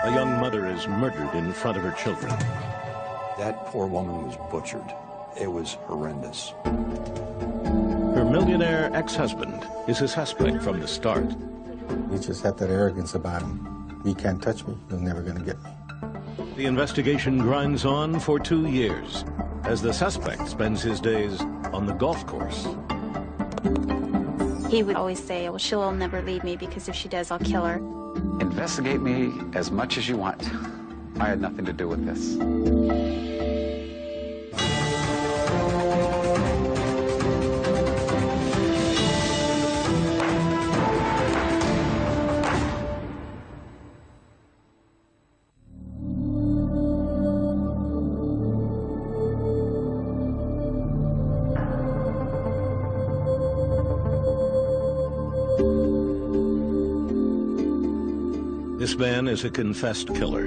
A young mother is murdered in front of her children. That poor woman was butchered. It was horrendous. Her millionaire ex-husband is a suspect from the start. He just had that arrogance about him. You can't touch me. You're never going to get me. The investigation grinds on for 2 years as the suspect spends his days on the golf course. He would always say, well, she'll never leave me because if she does, I'll kill her. Investigate me as much as you want. I had nothing to do with this. This man is a confessed killer.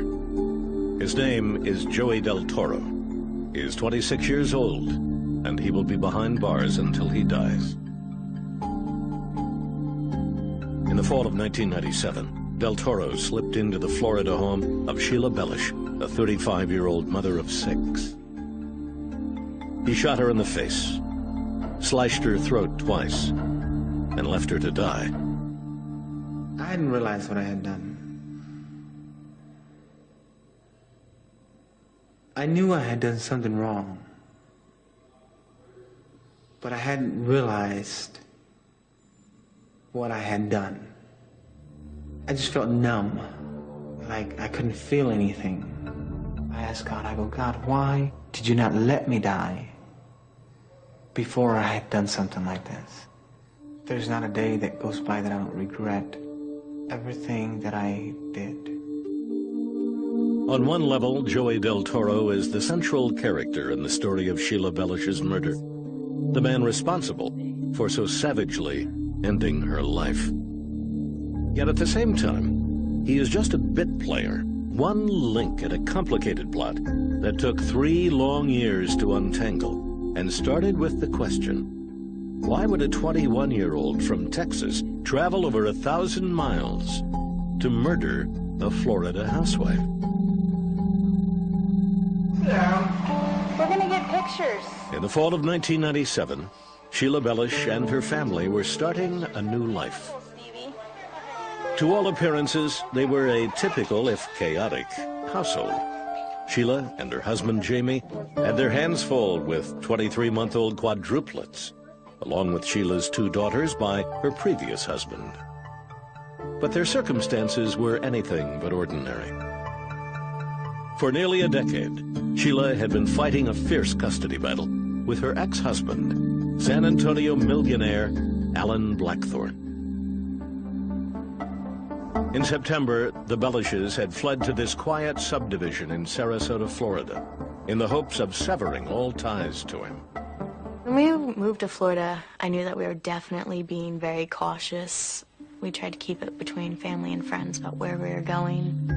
His name is Jose Del Toro. He is 26 years old, and he will be behind bars until he dies. In the fall of 1997, Del Toro slipped into the Florida home of Sheila Bellush, a 35-year-old mother of 6. He shot her in the face, slashed her throat twice, and left her to die. I hadn't realized what I had done. I knew I had done something wrong, but I hadn't realized what I had done. I just felt numb, like I couldn't feel anything. I asked God, I go, God, why did you not let me die before I had done something like this? There's not a day that goes by that I don't regret everything that I did. On one level, Jose Del Toro is the central character in the story of Sheila Bellush's murder, the man responsible for so savagely ending her life. Yet at the same time, he is just a bit player, one link in a complicated plot that took 3 long years to untangle and started with the question, why would a 21-year-old from Texas travel over 1,000 miles to murder a Florida housewife? We're gonna get pictures. In the fall of 1997, Sheila Bellush and her family were starting a new life. To all appearances, they were a typical, if chaotic, household. Sheila and her husband, Jamie, had their hands full with 23-month-old quadruplets, along with Sheila's 2 daughters by her previous husband. But their circumstances were anything but ordinary. For nearly a decade, Sheila had been fighting a fierce custody battle with her ex-husband, San Antonio millionaire Alan Blackthorne. In September, the Bellushes had fled to this quiet subdivision in Sarasota, Florida, in the hopes of severing all ties to him. When we moved to Florida, I knew that we were definitely being very cautious. We tried to keep it between family and friends about where we were going.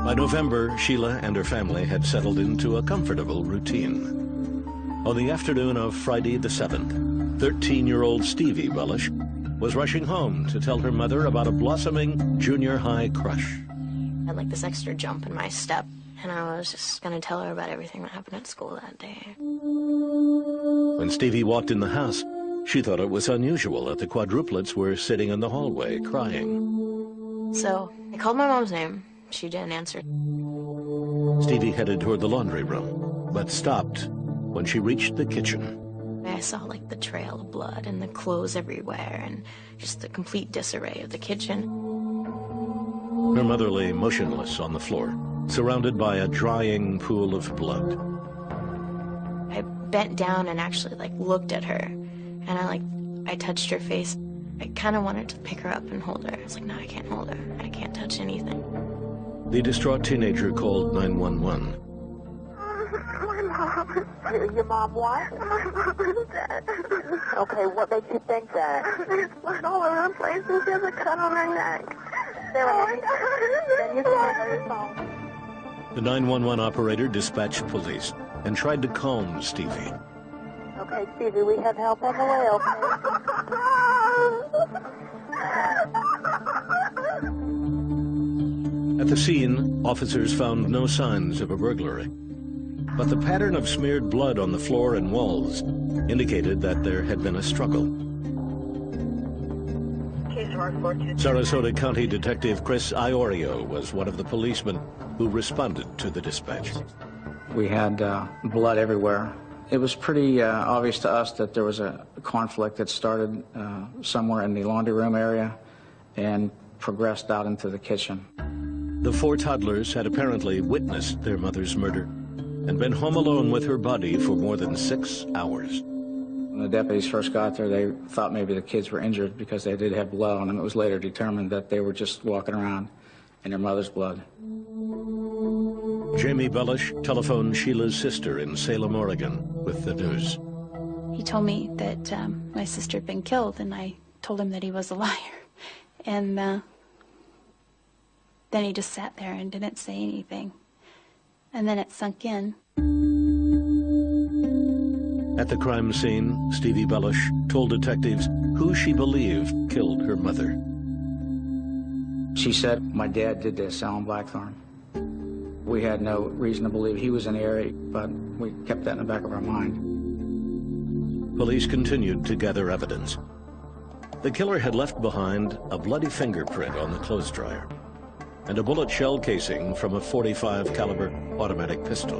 By November, Sheila and her family had settled into a comfortable routine. On the afternoon of Friday the 7th, 13-year-old Stevie Bellush was rushing home to tell her mother about a blossoming junior high crush. I had like this extra jump in my step, and I was just going to tell her about everything that happened at school that day. When Stevie walked in the house, she thought it was unusual that the quadruplets were sitting in the hallway crying. So I called my mom's name. She didn't answer. Stevie headed toward the laundry room, but stopped when she reached the kitchen. I saw like the trail of blood and the clothes everywhere and just the complete disarray of the kitchen. Her mother lay motionless on the floor, surrounded by a drying pool of blood. I bent down and actually like looked at her, and I touched her face. I kind of wanted to pick her up and hold her. I was like, no, I can't hold her. I can't touch anything. The distraught teenager called 911. My mom. Your mom what? My mom is dead. Okay, what makes you think that? There's blood all over the place and she has a cut on her neck. Then you can your phone. The 911 operator dispatched police and tried to calm Stevie. Okay, Stevie, we have help on the way, okay? At the scene, officers found no signs of a burglary, but the pattern of smeared blood on the floor and walls indicated that there had been a struggle. Sarasota County Detective Chris Iorio was one of the policemen who responded to the dispatch. We had blood everywhere. It was pretty obvious to us that there was a conflict that started somewhere in the laundry room area and progressed out into the kitchen. The four toddlers had apparently witnessed their mother's murder and been home alone with her body for more than 6 hours. When the deputies first got there, they thought maybe the kids were injured because they did have blood on them. It was later determined that they were just walking around in their mother's blood. Jamie Bellush telephoned Sheila's sister in Salem, Oregon, with the news. He told me that my sister had been killed, and I told him that he was a liar. And then he just sat there and didn't say anything. And then it sunk in. At the crime scene, Stevie Bellush told detectives who she believed killed her mother. She said, "My dad did this, Alan Blackthorne." We had no reason to believe he was in the area, but we kept that in the back of our mind. Police continued to gather evidence. The killer had left behind a bloody fingerprint on the clothes dryer and a bullet shell casing from a .45 caliber automatic pistol.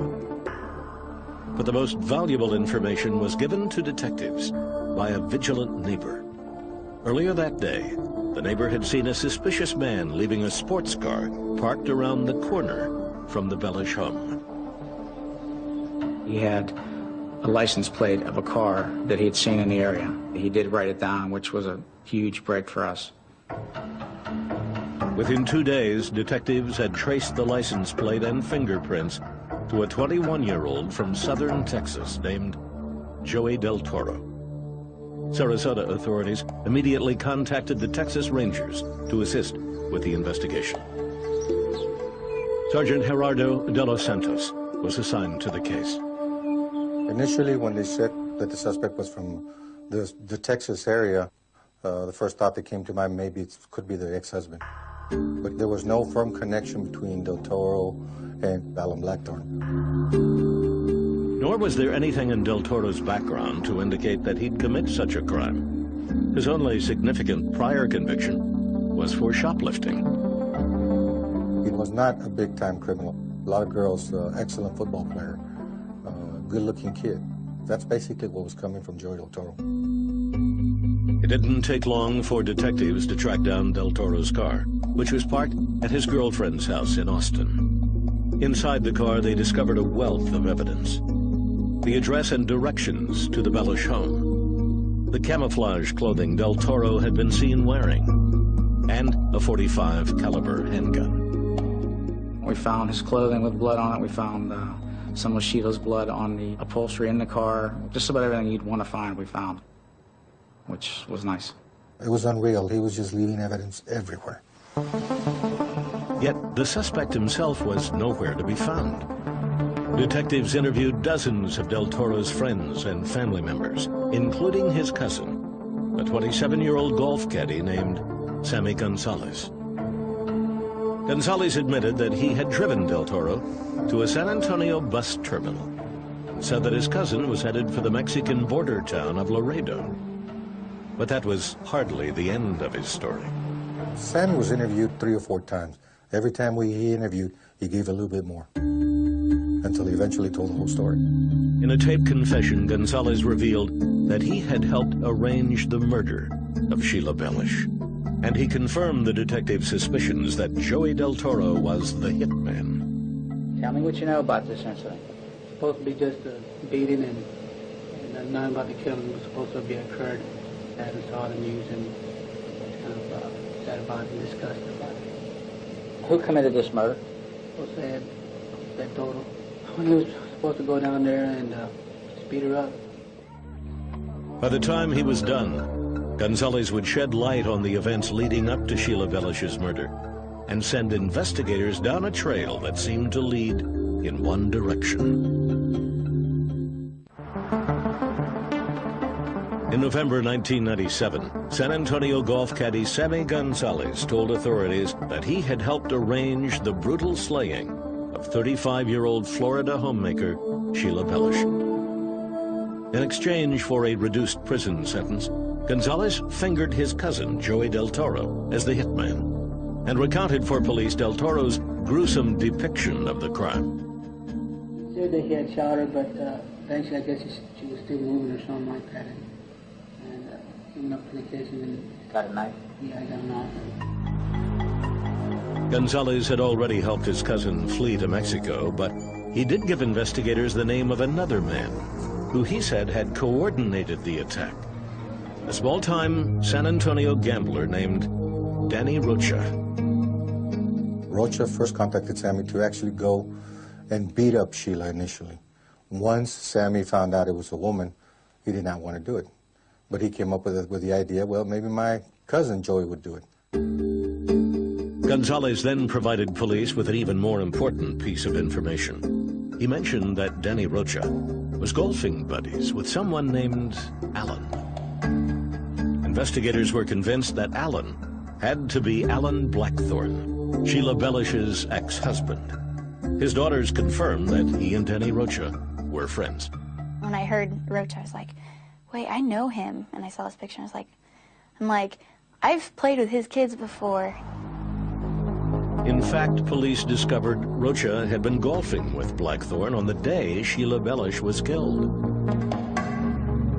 But the most valuable information was given to detectives by a vigilant neighbor. Earlier that day, the neighbor had seen a suspicious man leaving a sports car parked around the corner from the Bellush home. He had a license plate of a car that he had seen in the area. He did write it down, which was a huge break for us. Within 2 days, detectives had traced the license plate and fingerprints to a 21-year-old from southern Texas named Jose Del Toro. Sarasota authorities immediately contacted the Texas Rangers to assist with the investigation. Sergeant Gerardo de los Santos was assigned to the case. Initially, when they said that the suspect was from the Texas area, the first thought that came to mind, maybe it could be the ex-husband. But there was no firm connection between Del Toro and Alan Blackthorne. Nor was there anything in Del Toro's background to indicate that he'd commit such a crime. His only significant prior conviction was for shoplifting. He was not a big-time criminal. A lot of girls, excellent football player, good-looking kid. That's basically what was coming from Jose Del Toro. It didn't take long for detectives to track down Del Toro's car, which was parked at his girlfriend's house in Austin. Inside the car, they discovered a wealth of evidence. The address and directions to the Bellush home, the camouflage clothing Del Toro had been seen wearing, and a .45 caliber handgun. We found his clothing with blood on it. We found some of Sheila's blood on the upholstery in the car. Just about everything you'd want to find, we found, which was nice. It was unreal. He was just leaving evidence everywhere. Yet the suspect himself was nowhere to be found. Detectives interviewed dozens of Del Toro's friends and family members, including his cousin, a 27-year-old golf caddy named Sammy Gonzalez. Gonzalez admitted that he had driven Del Toro to a San Antonio bus terminal and said that his cousin was headed for the Mexican border town of Laredo. But that was hardly the end of his story. Sammy was interviewed 3 or 4 times. Every time he interviewed, he gave a little bit more, until he eventually told the whole story. In a taped confession, Gonzalez revealed that he had helped arrange the murder of Sheila Bellush, and he confirmed the detective's suspicions that Jose Del Toro was the hitman. Tell me what you know about this incident. It's supposed to be just a beating, and nothing about the killing was supposed to be occurred. I haven't saw the news and kind of sad about it and disgusted about it. Who committed this murder? Jose Del Toro. When he was supposed to go down there and speed her up. By the time he was done, Gonzalez would shed light on the events leading up to Sheila Bellush's murder and send investigators down a trail that seemed to lead in one direction. In November 1997, San Antonio golf caddy Sammy Gonzalez told authorities that he had helped arrange the brutal slaying of 35-year-old Florida homemaker Sheila Bellush. In exchange for a reduced prison sentence, Gonzalez fingered his cousin, Jose Del Toro, as the hitman, and recounted for police Del Toro's gruesome depiction of the crime. He said that he had shot her, but eventually I guess she was still moving or something like that. And he went up to the kitchen and... Got a knife? Yeah, I got a knife. Gonzalez had already helped his cousin flee to Mexico, but he did give investigators the name of another man who he said had coordinated the attack. A small-time San Antonio gambler named Danny Rocha. Rocha first contacted Sammy to actually go and beat up Sheila initially. Once Sammy found out it was a woman, he did not want to do it. But he came up with the idea, well, maybe my cousin Joey would do it. Gonzalez then provided police with an even more important piece of information. He mentioned that Danny Rocha was golfing buddies with someone named Alan. Investigators were convinced that Alan had to be Alan Blackthorne, Sheila Bellush's ex-husband. His daughters confirmed that he and Danny Rocha were friends. When I heard Rocha, I was like, wait, I know him. And I saw this picture, and I'm like, I've played with his kids before. In fact, police discovered Rocha had been golfing with Blackthorne on the day Sheila Bellush was killed.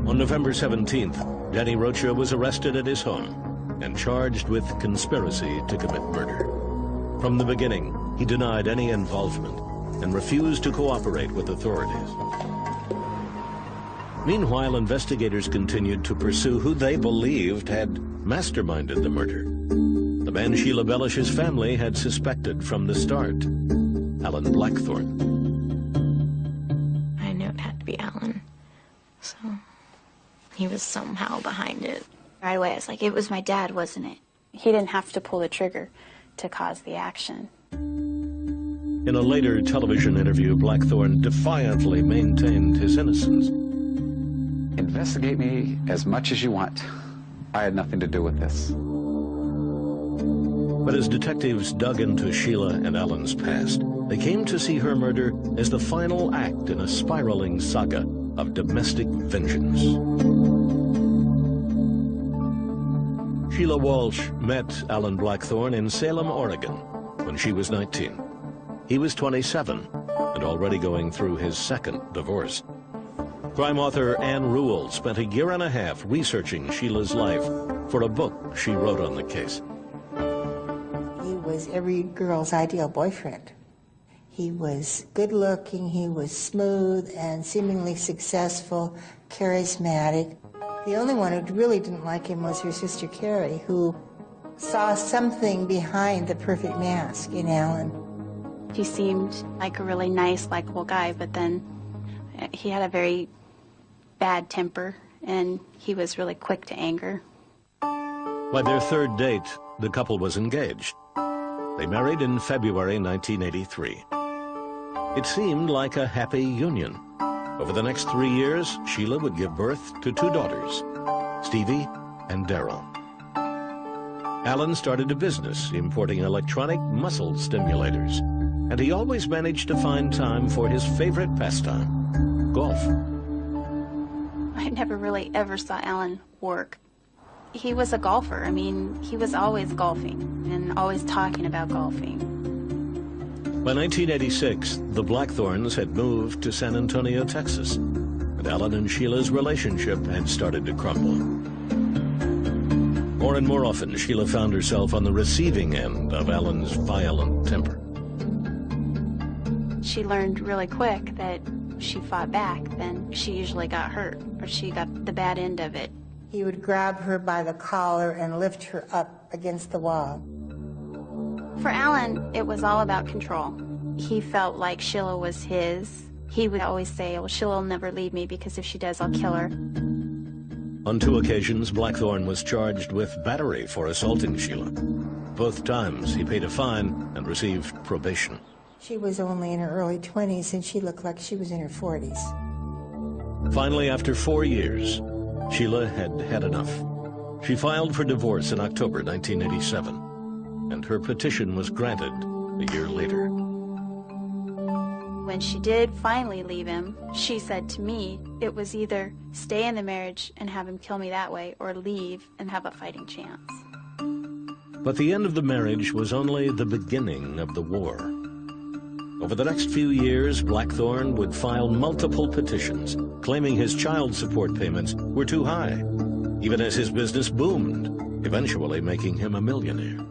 On November 17th, Danny Rocha was arrested at his home and charged with conspiracy to commit murder. From the beginning, he denied any involvement and refused to cooperate with authorities. Meanwhile, investigators continued to pursue who they believed had masterminded the murder. The man Sheila Bellush's family had suspected from the start, Alan Blackthorne. I knew it had to be Alan, so he was somehow behind it. Right away, I was like, it was my dad, wasn't it? He didn't have to pull the trigger to cause the action. In a later television interview, Blackthorne defiantly maintained his innocence. Investigate me as much as you want. I had nothing to do with this. But as detectives dug into Sheila and Alan's past, they came to see her murder as the final act in a spiraling saga of domestic vengeance. Sheila Walsh met Alan Blackthorne in Salem, Oregon, when she was 19. He was 27 and already going through his second divorce. Crime author Ann Rule spent a year and a half researching Sheila's life for a book she wrote on the case. He was every girl's ideal boyfriend. He was good-looking, he was smooth and seemingly successful, charismatic. The only one who really didn't like him was her sister Carrie, who saw something behind the perfect mask in Alan. He seemed like a really nice, likable guy, but then he had a very bad temper, and he was really quick to anger. By their third date, the couple was engaged. They married in February 1983. It seemed like a happy union. Over the next 3 years, Sheila would give birth to 2 daughters, Stevie and Daryl. Alan started a business importing electronic muscle stimulators, and he always managed to find time for his favorite pastime, golf. I never really ever saw Alan work. He was a golfer. I mean, he was always golfing and always talking about golfing. By 1986, the Blackthornes had moved to San Antonio, Texas, and Alan and Sheila's relationship had started to crumble. More and more often, Sheila found herself on the receiving end of Alan's violent temper. She learned really quick that if she fought back, then she usually got hurt, or she got the bad end of it. He would grab her by the collar and lift her up against the wall. For Alan, it was all about control. He felt like Sheila was his. He would always say, well, Sheila will never leave me because if she does, I'll kill her. On 2 occasions, Blackthorne was charged with battery for assaulting Sheila. Both times, he paid a fine and received probation. She was only in her early 20s, and she looked like she was in her 40s. Finally, after 4 years, Sheila had had enough. She filed for divorce in October 1987, and her petition was granted a year later. When she did finally leave him, she said to me it was either stay in the marriage and have him kill me that way, or leave and have a fighting chance. But the end of the marriage was only the beginning of the war. Over the next few years, Blackthorne would file multiple petitions, claiming his child support payments were too high, even as his business boomed, eventually making him a millionaire.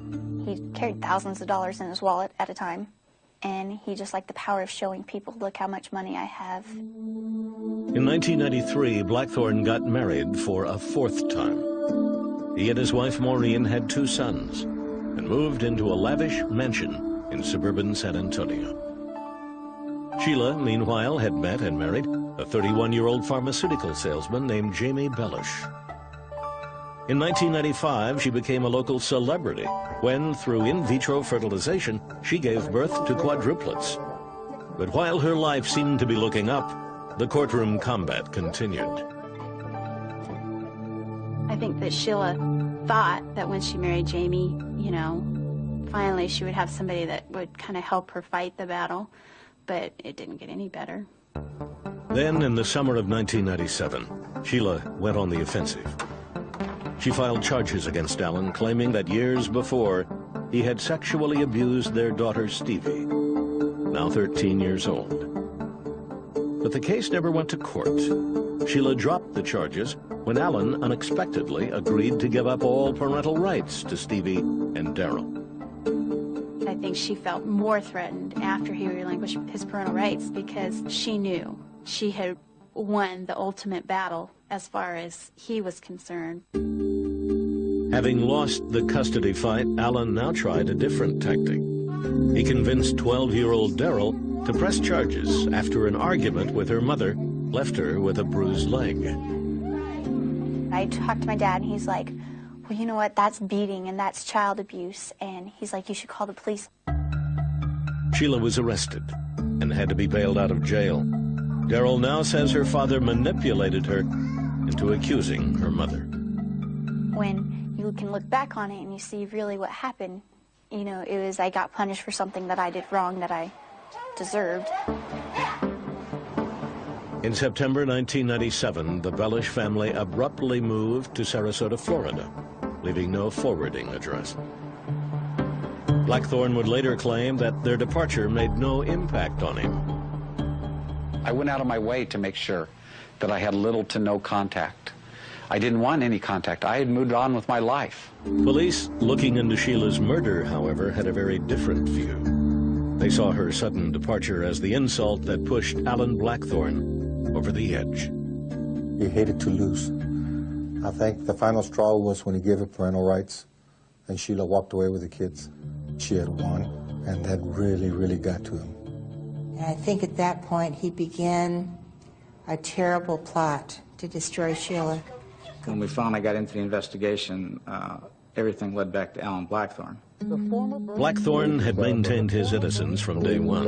He carried thousands of dollars in his wallet at a time, and he just liked the power of showing people, look how much money I have. In 1993, Blackthorne got married for a fourth time. He and his wife Maureen had 2 sons and moved into a lavish mansion in suburban San Antonio. Sheila, meanwhile, had met and married a 31-year-old pharmaceutical salesman named Jose Bellush. In 1995, she became a local celebrity when, through in vitro fertilization, she gave birth to quadruplets. But while her life seemed to be looking up, the courtroom combat continued. I think that Sheila thought that when she married Jamie, you know, finally she would have somebody that would kind of help her fight the battle, but it didn't get any better. Then, in the summer of 1997, Sheila went on the offensive. She filed charges against Alan, claiming that years before, he had sexually abused their daughter Stevie, now 13 years old. But the case never went to court. Sheila dropped the charges when Alan unexpectedly agreed to give up all parental rights to Stevie and Daryl. I think she felt more threatened after he relinquished his parental rights because she knew she had won the ultimate battle as far as he was concerned. Having lost the custody fight, Alan now tried a different tactic. He convinced 12-year-old Daryl to press charges after an argument with her mother left her with a bruised leg. I talked to my dad, and he's like, well, you know what, that's beating and that's child abuse, and he's like, you should call the police. Sheila was arrested and had to be bailed out of jail. Daryl now says her father manipulated her into accusing her mother. When you can look back on it and you see really what happened, you know, it was I got punished for something that I did wrong that I deserved. In September 1997, the Bellush family abruptly moved to Sarasota, Florida, leaving no forwarding address. Blackthorne would later claim that their departure made no impact on him. I went out of my way to make sure that I had little to no contact. I didn't want any contact. I had moved on with my life. Police looking into Sheila's murder, however, had a very different view. They saw her sudden departure as the insult that pushed Alan Blackthorne over the edge. He hated to lose. I think the final straw was when he gave her parental rights and Sheila walked away with the kids. She had won, and that really, really got to him. And I think at that point he began a terrible plot to destroy Sheila. When we finally got into the investigation, everything led back to Alan Blackthorne. Blackthorne had maintained his innocence from day one.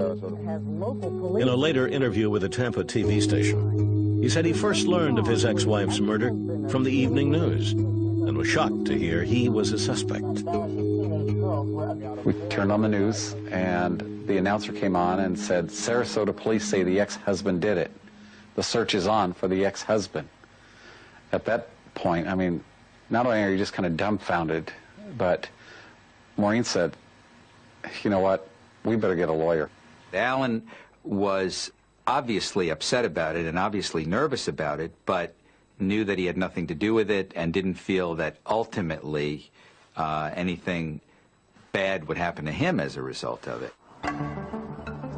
In a later interview with a Tampa TV station, he said he first learned of his ex-wife's murder from the evening news and was shocked to hear he was a suspect. We turned on the news, and the announcer came on and said, Sarasota police say the ex-husband did it. The search is on for the ex-husband. At that point, I mean, not only are you just kind of dumbfounded, but Maureen said, you know what, we better get a lawyer. Alan was obviously upset about it and obviously nervous about it, but knew that he had nothing to do with it and didn't feel that ultimately anything bad would happen to him as a result of it.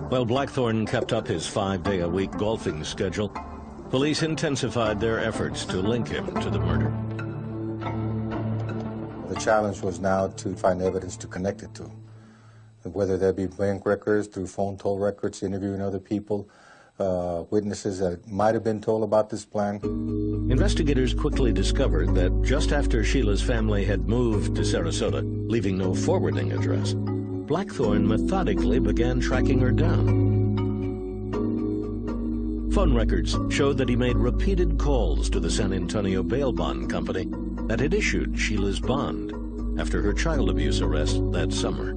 While Blackthorne kept up his 5-day-a-week golfing schedule, police intensified their efforts to link him to the murder. The challenge was now to find evidence to connect it to, whether there be bank records, through phone toll records, interviewing other people, witnesses that might have been told about this plan. Investigators quickly discovered that just after Sheila's family had moved to Sarasota, leaving no forwarding address, Blackthorne methodically began tracking her down. Phone records showed that he made repeated calls to the San Antonio bail bond company that had issued Sheila's bond after her child abuse arrest that summer.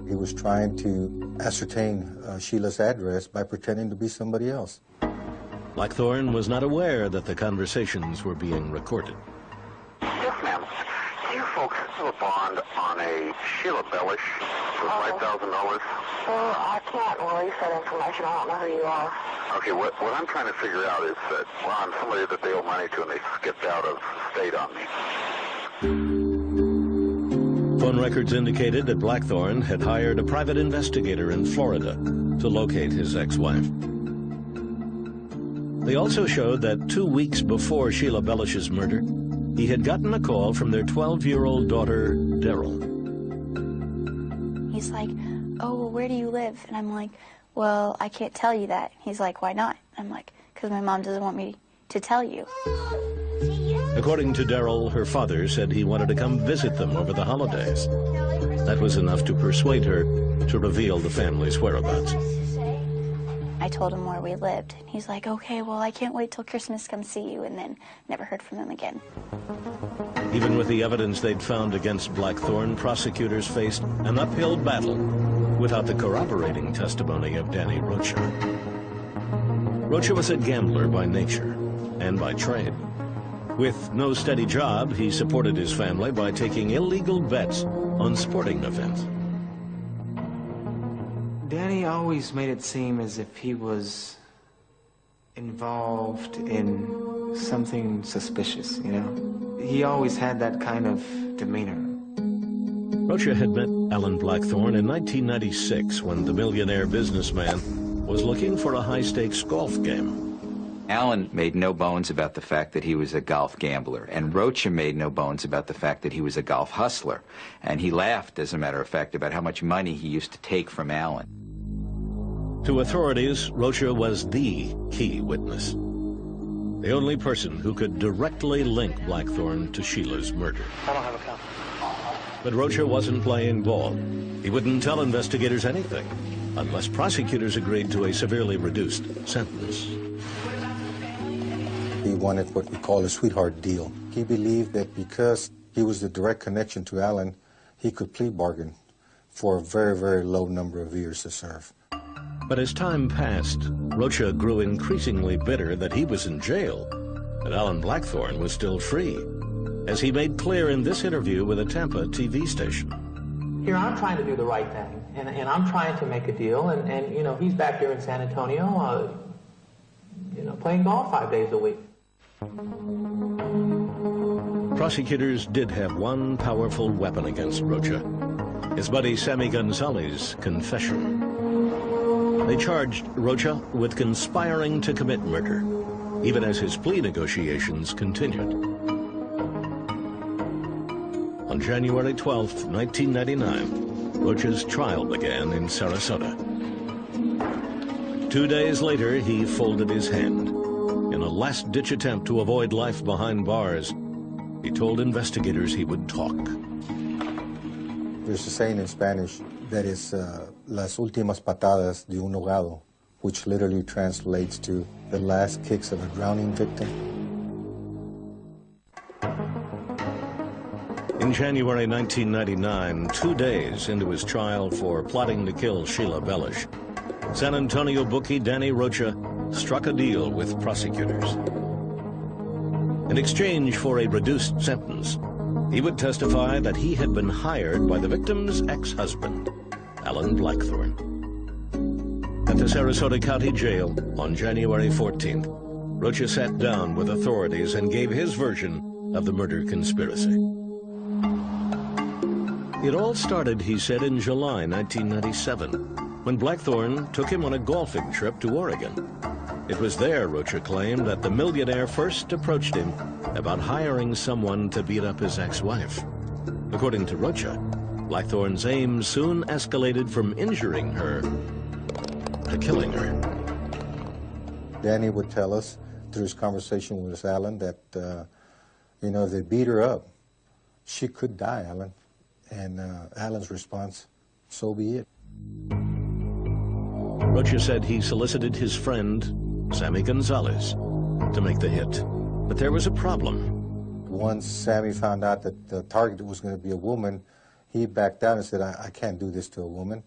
He was trying to ascertain Sheila's address by pretending to be somebody else. Blackthorne was not aware that the conversations were being recorded. Yes, ma'am. You folks have a bond on a Sheila Bellush for $5,000? Well, I can't release that information. I don't know who you are. Okay, what I'm trying to figure out is that, well, I'm somebody that they owe money to and they skipped out of state on me. Phone records indicated that Blackthorne had hired a private investigator in Florida to locate his ex-wife. They also showed that 2 weeks before Sheila Bellush's murder, he had gotten a call from their 12-year-old daughter, Daryl. He's like, oh, well, where do you live? And I'm like, well, I can't tell you that. He's like, why not? I'm like, because my mom doesn't want me to tell you. According to Daryl, her father said he wanted to come visit them over the holidays. That was enough to persuade her to reveal the family's whereabouts. I told him where we lived. And he's like, okay, well, I can't wait till Christmas to come see you, and then never heard from him again. Even with the evidence they'd found against Blackthorne, prosecutors faced an uphill battle without the corroborating testimony of Danny Rocha. Rocha was a gambler by nature and by trade. With no steady job, he supported his family by taking illegal bets on sporting events. Danny always made it seem as if he was involved in something suspicious, you know? He always had that kind of demeanor. Rocha had met Alan Blackthorne in 1996 when the millionaire businessman was looking for a high-stakes golf game. Alan made no bones about the fact that he was a golf gambler, and Rocha made no bones about the fact that he was a golf hustler. And he laughed, as a matter of fact, about how much money he used to take from Alan. To authorities, Rocha was the key witness, the only person who could directly link Blackthorne to Sheila's murder. I don't have a copy. But Rocha wasn't playing ball. He wouldn't tell investigators anything unless prosecutors agreed to a severely reduced sentence. He wanted what we call a sweetheart deal. He believed that because he was the direct connection to Alan, he could plea bargain for a very, very low number of years to serve. But as time passed, Rocha grew increasingly bitter that he was in jail, but Alan Blackthorne was still free, as he made clear in this interview with a Tampa TV station. Here, I'm trying to do the right thing, and I'm trying to make a deal, and you know, he's back here in San Antonio, you know, playing golf 5 days a week. Prosecutors did have one powerful weapon against Rocha, his buddy Sammy Gonzalez's confession. They charged Rocha with conspiring to commit murder, even as his plea negotiations continued. On January 12, 1999, Rocha's trial began in Sarasota. 2 days later, he folded his hand. In a last-ditch attempt to avoid life behind bars, he told investigators he would talk. There's a saying in Spanish that is las últimas patadas de un ahogado, which literally translates to the last kicks of a drowning victim. In January 1999, 2 days into his trial for plotting to kill Sheila Bellush, San Antonio bookie Danny Rocha struck a deal with prosecutors. In exchange for a reduced sentence, he would testify that he had been hired by the victim's ex-husband, Alan Blackthorne. At the Sarasota County Jail on January 14th, Rocha sat down with authorities and gave his version of the murder conspiracy. It all started, he said, in July 1997, when Blackthorne took him on a golfing trip to Oregon. It was there, Rocha claimed, that the millionaire first approached him about hiring someone to beat up his ex-wife. According to Rocha, Blackthorne's aim soon escalated from injuring her to killing her. Danny would tell us through his conversation with Alan that, you know, if they beat her up, she could die, Alan. And Alan's response, so be it. Rocha said he solicited his friend Sammy Gonzalez, to make the hit. But there was a problem. Once Sammy found out that the target was going to be a woman, he backed down and said, I can't do this to a woman.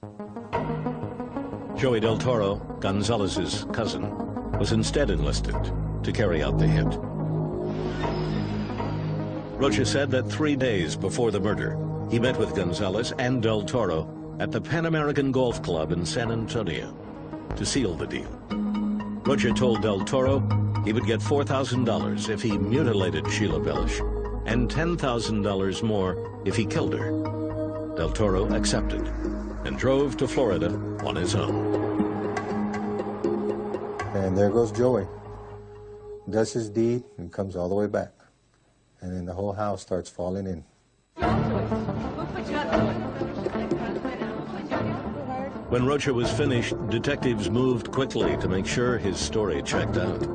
Jose Del Toro, Gonzalez's cousin, was instead enlisted to carry out the hit. Rocha said that 3 days before the murder, he met with Gonzalez and Del Toro at the Pan American Golf Club in San Antonio to seal the deal. Rocha told Del Toro he would get $4,000 if he mutilated Sheila Bellush and $10,000 more if he killed her. Del Toro accepted and drove to Florida on his own. And there goes Joey. Does his deed and comes all the way back. And then the whole house starts falling in. When Rocha was finished, detectives moved quickly to make sure his story checked out.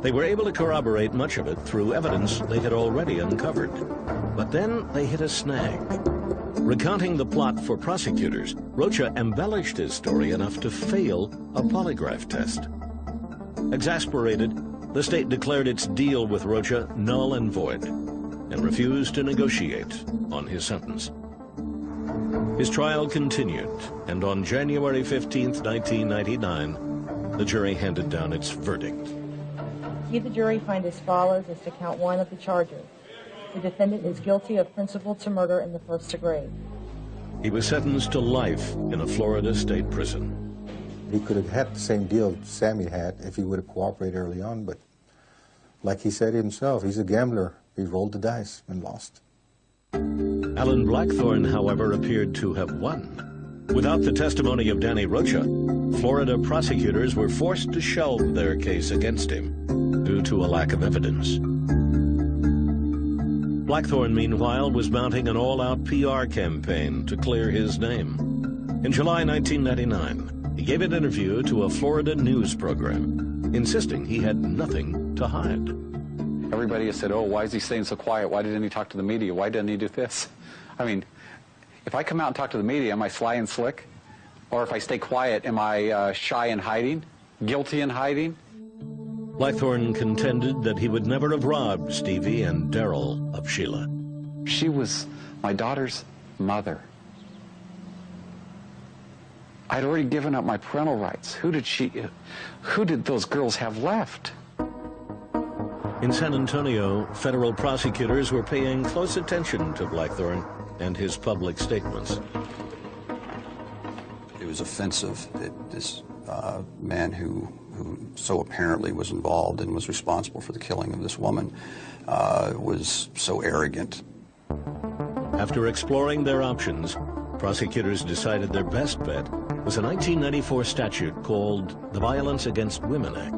They were able to corroborate much of it through evidence they had already uncovered. But then they hit a snag. Recounting the plot for prosecutors, Rocha embellished his story enough to fail a polygraph test. Exasperated, the state declared its deal with Rocha null and void and refused to negotiate on his sentence. His trial continued, and on January 15th, 1999, the jury handed down its verdict. See the jury find as follows as to count 1 of the charges. The defendant is guilty of principle to murder in the 1st degree. He was sentenced to life in a Florida state prison. He could have had the same deal Sammy had if he would have cooperated early on, but like he said himself, he's a gambler. He rolled the dice and lost. Alan Blackthorne, however, appeared to have won. Without the testimony of Danny Rocha, Florida prosecutors were forced to shelve their case against him due to a lack of evidence. Blackthorne, meanwhile, was mounting an all-out PR campaign to clear his name. In July 1999, he gave an interview to a Florida news program, insisting he had nothing to hide. Everybody has said, oh, why is he staying so quiet? Why didn't he talk to the media? Why didn't he do this? I mean, if I come out and talk to the media, am I sly and slick? Or if I stay quiet, am I shy and hiding? Guilty and hiding? Blackthorne contended that he would never have robbed Stevie and Daryl of Sheila. She was my daughter's mother. I'd already given up my parental rights. Who did those girls have left? In San Antonio, federal prosecutors were paying close attention to Blackthorne and his public statements. It was offensive that this man who so apparently was involved and was responsible for the killing of this woman was so arrogant. After exploring their options, prosecutors decided their best bet was a 1994 statute called the Violence Against Women Act.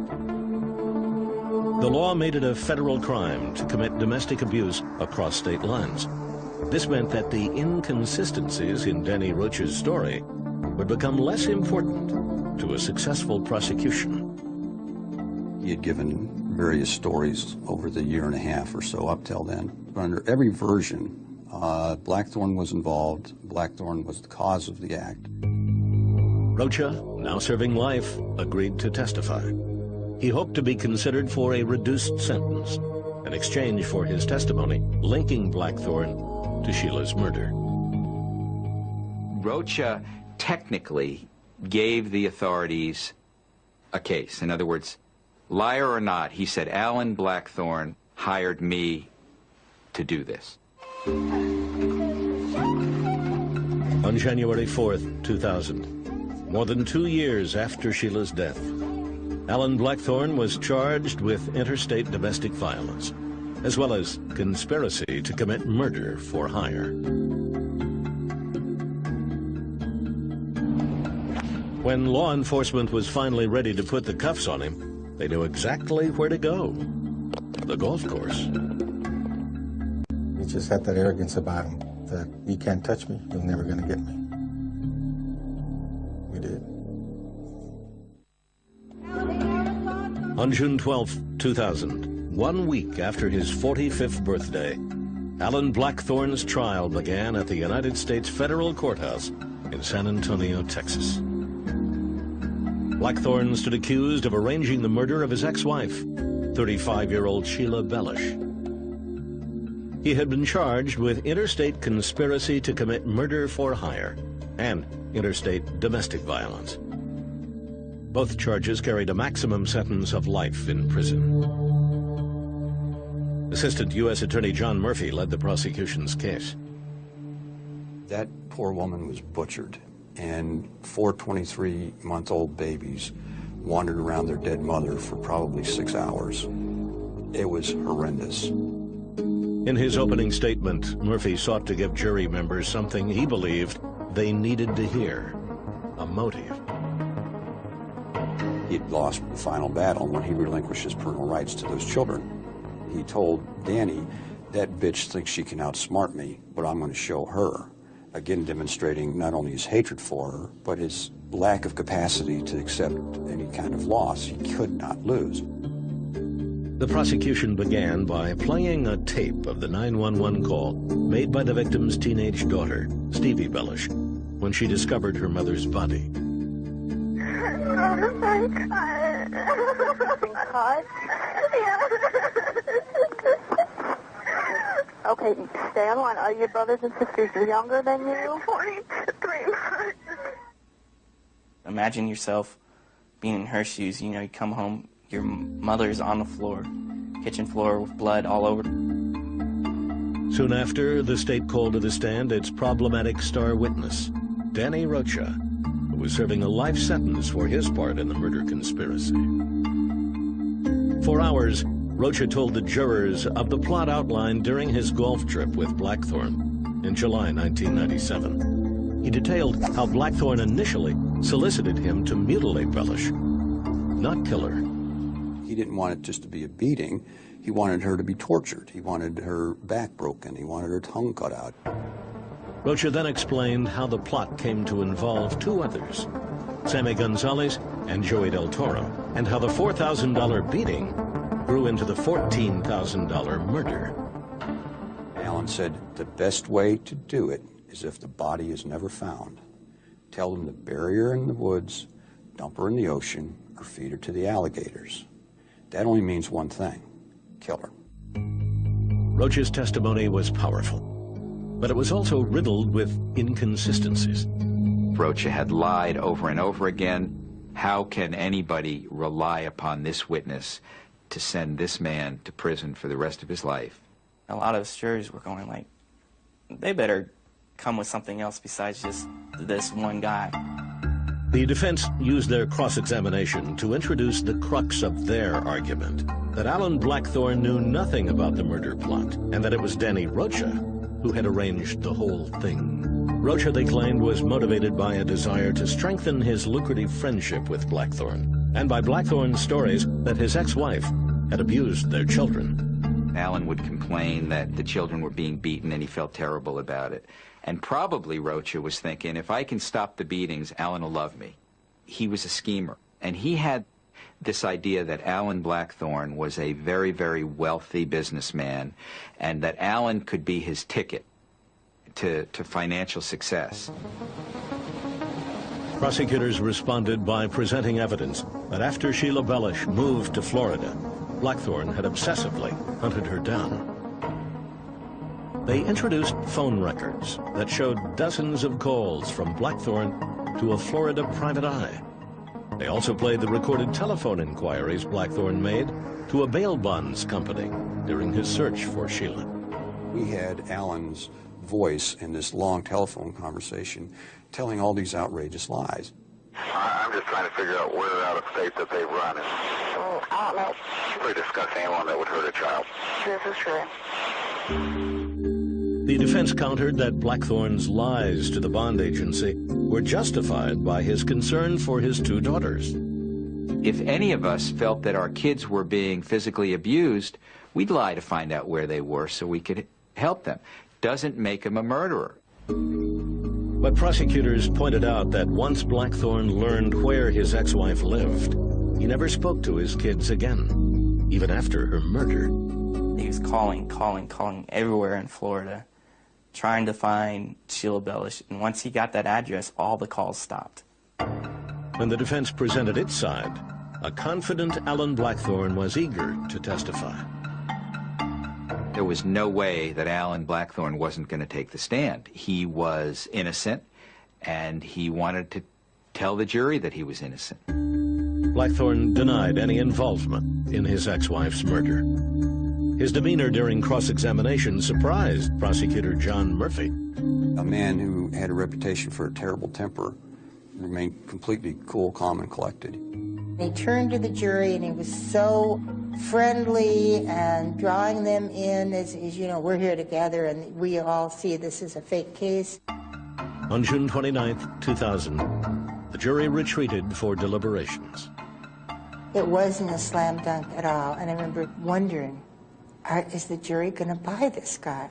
The law made it a federal crime to commit domestic abuse across state lines. This meant that the inconsistencies in Danny Rocha's story would become less important to a successful prosecution. He had given various stories over the year and a half or so up till then. But under every version, Blackthorne was involved. Blackthorne was the cause of the act. Rocha, now serving life, agreed to testify. He hoped to be considered for a reduced sentence in exchange for his testimony linking Blackthorne to Sheila's murder. Rocha technically gave the authorities a case. In other words, liar or not, he said, Alan Blackthorne hired me to do this. On January 4th, 2000, more than 2 years after Sheila's death, Alan Blackthorne was charged with interstate domestic violence, as well as conspiracy to commit murder for hire. When law enforcement was finally ready to put the cuffs on him, they knew exactly where to go: the golf course. He just had that arrogance about him that you can't touch me, you're never going to get me. We did. On June 12, 2000, 1 week after his 45th birthday, Alan Blackthorne's trial began at the United States Federal Courthouse in San Antonio, Texas. Blackthorne stood accused of arranging the murder of his ex-wife, 35-year-old Sheila Bellush. He had been charged with interstate conspiracy to commit murder for hire and interstate domestic violence. Both charges carried a maximum sentence of life in prison. Assistant U.S. Attorney John Murphy led the prosecution's case. That poor woman was butchered, and 4 23-month-old babies wandered around their dead mother for probably 6 hours. It was horrendous. In his opening statement, Murphy sought to give jury members something he believed they needed to hear: a motive. He'd lost the final battle when he relinquished his parental rights to those children. He told Danny, "That bitch thinks she can outsmart me, but I'm going to show her." Again, demonstrating not only his hatred for her, but his lack of capacity to accept any kind of loss. He could not lose. The prosecution began by playing a tape of the 911 call made by the victim's teenage daughter, Stevie Bellush, when she discovered her mother's body. Okay, stay on line. Are your brothers and sisters younger than you? 43 months. Imagine yourself being in her shoes. You know, you come home, your mother's on the floor, kitchen floor with blood all over. Soon after, the state called to the stand its problematic star witness, Danny Rocha, who was serving a life sentence for his part in the murder conspiracy. For hours, Rocha told the jurors of the plot outlined during his golf trip with Blackthorne in July 1997. He detailed how Blackthorne initially solicited him to mutilate Bellush, not kill her. He didn't want it just to be a beating. He wanted her to be tortured. He wanted her back broken. He wanted her tongue cut out. Rocha then explained how the plot came to involve two others, Sammy Gonzalez and Jose Del Toro, and how the $4,000 beating grew into the $14,000 murder. Alan said, "The best way to do it is if the body is never found. Tell them to bury her in the woods, dump her in the ocean, or feed her to the alligators. That only means one thing: kill her." Rocha's testimony was powerful, but it was also riddled with inconsistencies. Rocha had lied over and over again. How can anybody rely upon this witness to send this man to prison for the rest of his life? A lot of us jurors were going like, they better come with something else besides just this one guy. The defense used their cross-examination to introduce the crux of their argument, that Alan Blackthorne knew nothing about the murder plot, and that it was Danny Rocha who had arranged the whole thing. Rocha, they claimed, was motivated by a desire to strengthen his lucrative friendship with Blackthorne, and by Blackthorne's stories that his ex-wife had abused their children. Alan would complain that the children were being beaten and he felt terrible about it. And probably Rocha was thinking, if I can stop the beatings, Alan will love me. He was a schemer. And he had this idea that Alan Blackthorne was a very, very wealthy businessman and that Alan could be his ticket to financial success. Prosecutors responded by presenting evidence that after Sheila Bellush moved to Florida, Blackthorne had obsessively hunted her down. They introduced phone records that showed dozens of calls from Blackthorne to a Florida private eye. They also played the recorded telephone inquiries Blackthorne made to a bail bonds company during his search for Sheila. We had Alan's voice in this long telephone conversation telling all these outrageous lies. I'm just trying to figure out where out of state that they run. I don't know. We discuss anyone that would hurt a child. This is true. The defense countered that Blackthorne's lies to the bond agency were justified by his concern for his two daughters. If any of us felt that our kids were being physically abused, we'd lie to find out where they were so we could help them. Doesn't make him a murderer. But prosecutors pointed out that once Blackthorne learned where his ex-wife lived, he never spoke to his kids again, even after her murder. He was calling everywhere in Florida, trying to find Sheila Bellush. And once he got that address, all the calls stopped. When the defense presented its side, a confident Alan Blackthorne was eager to testify. There was no way that Alan Blackthorne wasn't going to take the stand. He was innocent, and he wanted to tell the jury that he was innocent. Blackthorne denied any involvement in his ex-wife's murder. His demeanor during cross-examination surprised prosecutor John Murphy. A man who had a reputation for a terrible temper remained completely cool, calm, and collected. He turned to the jury and he was so friendly and drawing them in as you know, we're here together and we all see this as a fake case. On June 29, 2000, the jury retreated for deliberations. It wasn't a slam dunk at all, and I remember wondering, is the jury going to buy this guy?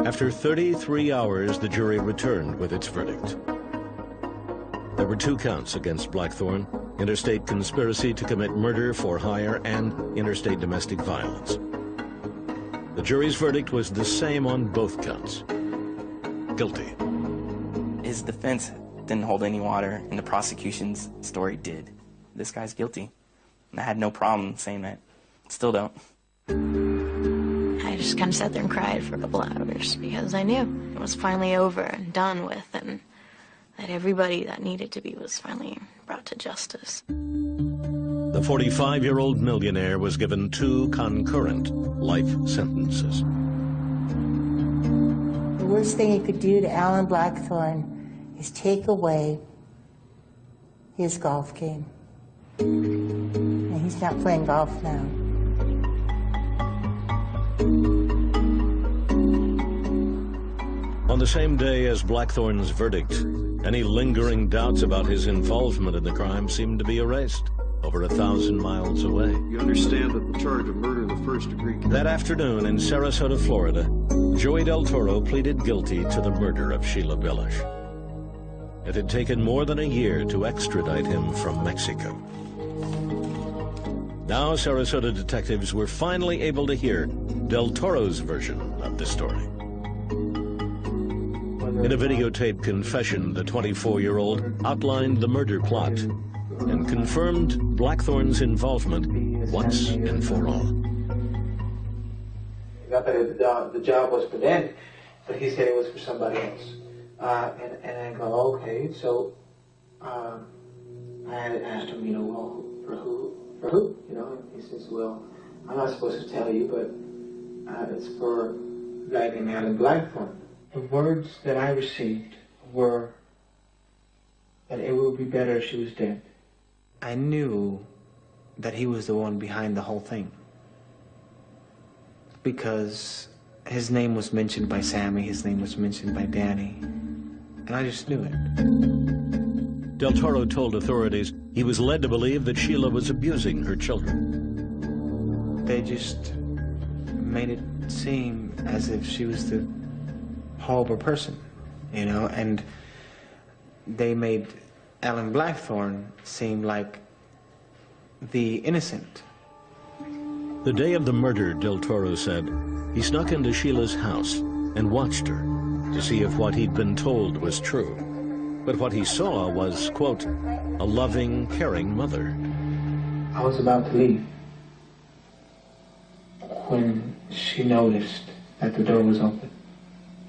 After 33 hours, the jury returned with its verdict. There were 2 counts against Blackthorne: interstate conspiracy to commit murder for hire and interstate domestic violence. The jury's verdict was the same on both counts: guilty. His defense didn't hold any water, and the prosecution's story did. This guy's guilty. And I had no problem saying that. Still don't. I just kind of sat there and cried for a couple hours because I knew it was finally over and done with, and that everybody that needed to be was finally brought to justice. The 45-year-old millionaire was given 2 concurrent life sentences. The worst thing you could do to Alan Blackthorne is take away his golf game. And he's not playing golf now. On the same day as Blackthorne's verdict, any lingering doubts about his involvement in the crime seemed to be erased, over 1,000 miles away. You understand that the charge of murder in the first degree... That afternoon in Sarasota, Florida, Jose Del Toro pleaded guilty to the murder of Sheila Bellush. It had taken more than a year to extradite him from Mexico. Now Sarasota detectives were finally able to hear Del Toro's version of the story. In a videotaped confession, the 24-year-old outlined the murder plot and confirmed Blackthorne's involvement once and for all. Not that the job was for them, but he said it was for somebody else. And I go, okay, so I asked him, well, for who? And he says, well, I'm not supposed to tell you, but it's for a guy named Alan Blackthorne. The words that I received were that it would be better if she was dead. I knew that he was the one behind the whole thing because his name was mentioned by Sammy, his name was mentioned by Danny, and I just knew it. Del Toro told authorities he was led to believe that Sheila was abusing her children. They just made it seem as if she was the horrible person, and they made Alan Blackthorne seem like the innocent. The day of the murder, Del Toro said, he snuck into Sheila's house and watched her to see if what he'd been told was true. But what he saw was, quote, a loving, caring mother. I was about to leave when she noticed that the door was open.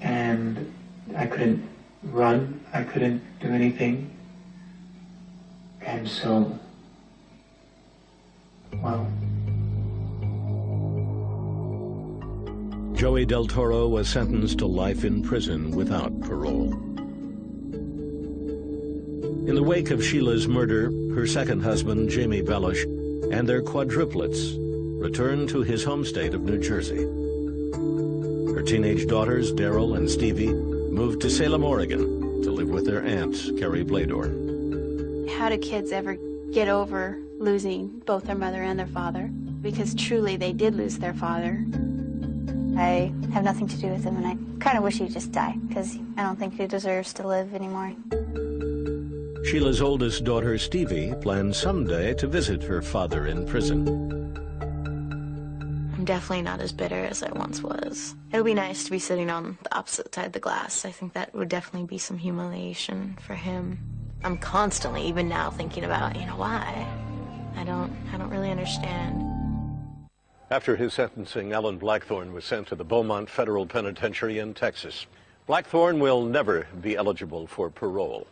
And I couldn't run, I couldn't do anything. And so, well. Jose Del Toro was sentenced to life in prison without parole. In the wake of Sheila's murder, her second husband, Jamie Bellush, and their quadruplets returned to his home state of New Jersey. Her teenage daughters, Daryl and Stevie, moved to Salem, Oregon to live with their aunt, Carrie Blador. How do kids ever get over losing both their mother and their father? Because truly they did lose their father. I have nothing to do with him, and I kind of wish he'd just die, because I don't think he deserves to live anymore. Sheila's oldest daughter, Stevie, planned someday to visit her father in prison. I'm definitely not as bitter as I once was. It would be nice to be sitting on the opposite side of the glass. I think that would definitely be some humiliation for him. I'm constantly, even now, thinking about, why? I don't really understand. After his sentencing, Alan Blackthorne was sent to the Beaumont Federal Penitentiary in Texas. Blackthorne will never be eligible for parole.